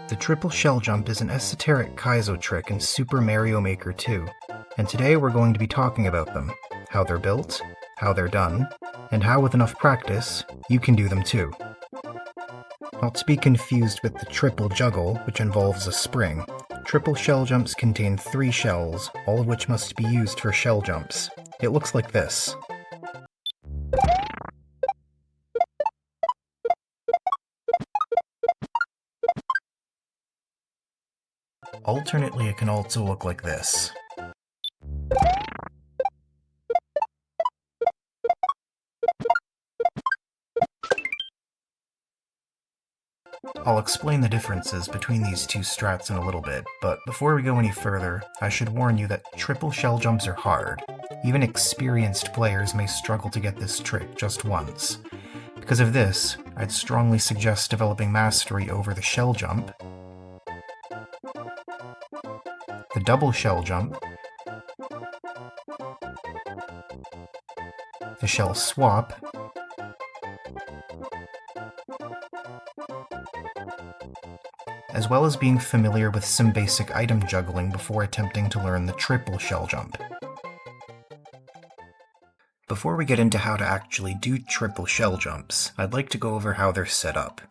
The triple shell jump is an esoteric Kaizo trick in Super Mario Maker 2, and today we're going to be talking about them, how they're built, how they're done, and how with enough practice, you can do them too. Not to be confused with the triple juggle, which involves a spring. Triple shell jumps contain 3 shells, all of which must be used for shell jumps. It looks like this. Alternately, it can also look like this. I'll explain the differences between these two strats in a little bit, but before we go any further, I should warn you that triple shell jumps are hard. Even experienced players may struggle to get this trick just once. Because of this, I'd strongly suggest developing mastery over the shell jump, the double shell jump, the shell swap, as well as being familiar with some basic item juggling before attempting to learn the triple shell jump. Before we get into how to actually do triple shell jumps, I'd like to go over how they're set up.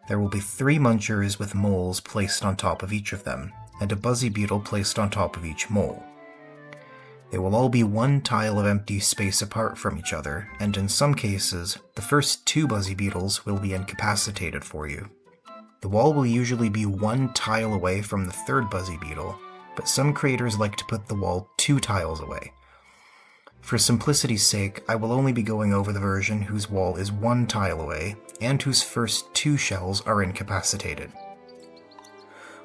There will be 3 munchers with moles placed on top of each of them, and a buzzy beetle placed on top of each mole. They will all be 1 tile of empty space apart from each other, and in some cases, the first 2 buzzy beetles will be incapacitated for you. The wall will usually be 1 tile away from the 3rd buzzy beetle, but some creators like to put the wall 2 tiles away. For simplicity's sake, I will only be going over the version whose wall is 1 tile away, and whose first 2 shells are incapacitated.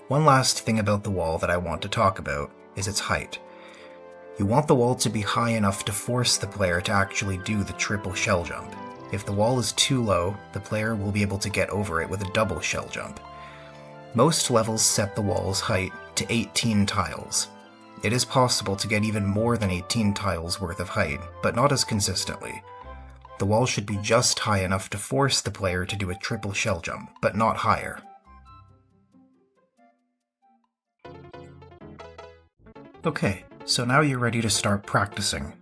One last thing about the wall that I want to talk about is its height. You want the wall to be high enough to force the player to actually do the triple shell jump. If the wall is too low, the player will be able to get over it with a double shell jump. Most levels set the wall's height to 18 tiles. It is possible to get even more than 18 tiles worth of height, but not as consistently. The wall should be just high enough to force the player to do a triple shell jump, but not higher. Okay, so now you're ready to start practicing.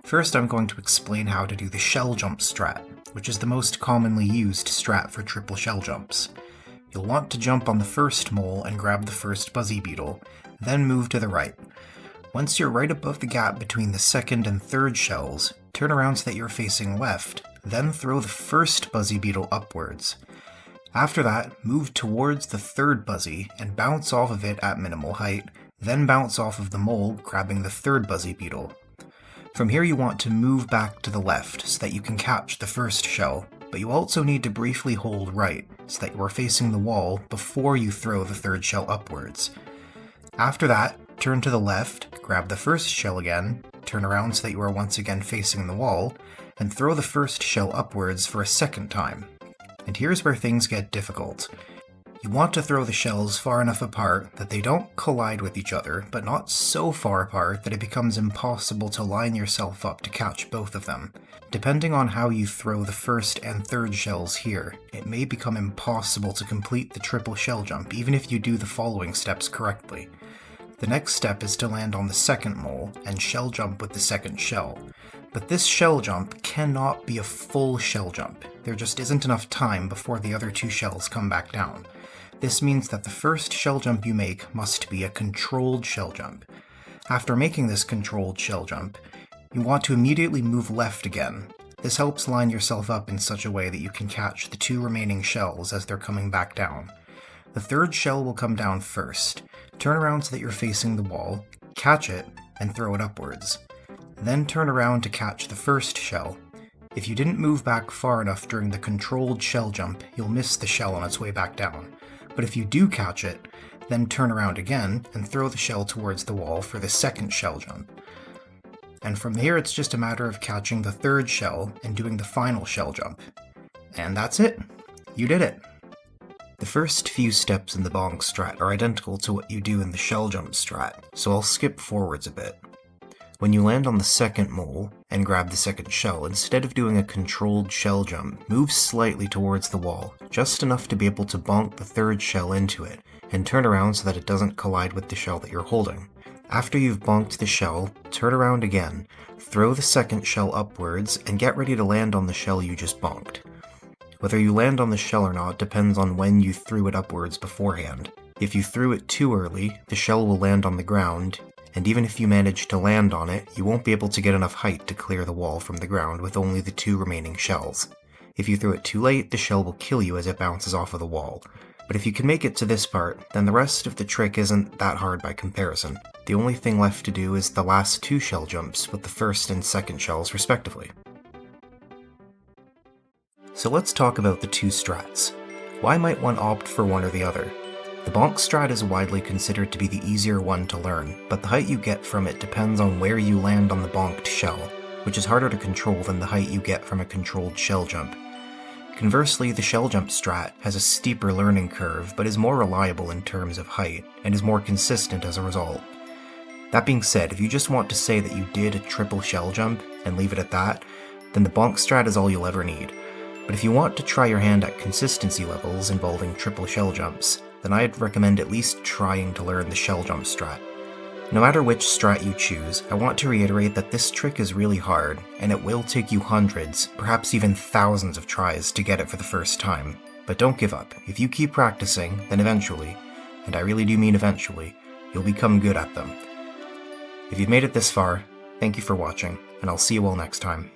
First, I'm going to explain how to do the shell jump strat, which is the most commonly used strat for triple shell jumps. You'll want to jump on the first mole and grab the first buzzy beetle, then move to the right. Once you're right above the gap between the 2nd and 3rd shells, turn around so that you're facing left, then throw the first buzzy beetle upwards. After that, move towards the 3rd buzzy and bounce off of it at minimal height, then bounce off of the mole, grabbing the 3rd buzzy beetle. From here you want to move back to the left so that you can catch the first shell, but you also need to briefly hold right so that you are facing the wall before you throw the 3rd shell upwards. After that, turn to the left, grab the first shell again, turn around so that you are once again facing the wall, and throw the first shell upwards for a 2nd time. And here's where things get difficult. You want to throw the shells far enough apart that they don't collide with each other, but not so far apart that it becomes impossible to line yourself up to catch both of them. Depending on how you throw the 1st and 3rd shells here, it may become impossible to complete the triple shell jump even if you do the following steps correctly. The next step is to land on the 2nd mole and shell jump with the 2nd shell. But this shell jump cannot be a full shell jump. There just isn't enough time before the other 2 shells come back down. This means that the first shell jump you make must be a controlled shell jump. After making this controlled shell jump, you want to immediately move left again. This helps line yourself up in such a way that you can catch the 2 remaining shells as they're coming back down. The 3rd shell will come down first. Turn around so that you're facing the wall, catch it, and throw it upwards. Then turn around to catch the 1st shell. If you didn't move back far enough during the controlled shell jump, you'll miss the shell on its way back down. But if you do catch it, then turn around again and throw the shell towards the wall for the 2nd shell jump. And from here it's just a matter of catching the 3rd shell and doing the final shell jump. And that's it! You did it! The first few steps in the bonk strat are identical to what you do in the shell jump strat, so I'll skip forwards a bit. When you land on the second mole and grab the second shell, instead of doing a controlled shell jump, move slightly towards the wall, just enough to be able to bonk the third shell into it, and turn around so that it doesn't collide with the shell that you're holding. After you've bonked the shell, turn around again, throw the second shell upwards, and get ready to land on the shell you just bonked. Whether you land on the shell or not depends on when you threw it upwards beforehand. If you threw it too early, the shell will land on the ground, and even if you manage to land on it, you won't be able to get enough height to clear the wall from the ground with only the 2 remaining shells. If you threw it too late, the shell will kill you as it bounces off of the wall. But if you can make it to this part, then the rest of the trick isn't that hard by comparison. The only thing left to do is the last 2 shell jumps with the first and second shells respectively. So let's talk about the 2 strats. Why might one opt for one or the other? The bonk strat is widely considered to be the easier one to learn, but the height you get from it depends on where you land on the bonked shell, which is harder to control than the height you get from a controlled shell jump. Conversely, the shell jump strat has a steeper learning curve, but is more reliable in terms of height, and is more consistent as a result. That being said, if you just want to say that you did a triple shell jump and leave it at that, then the bonk strat is all you'll ever need. But if you want to try your hand at consistency levels involving triple shell jumps, then I'd recommend at least trying to learn the shell jump strat. No matter which strat you choose, I want to reiterate that this trick is really hard, and it will take you hundreds, perhaps even thousands of tries to get it for the first time. But don't give up. If you keep practicing, then eventually, and I really do mean eventually, you'll become good at them. If you've made it this far, thank you for watching, and I'll see you all next time.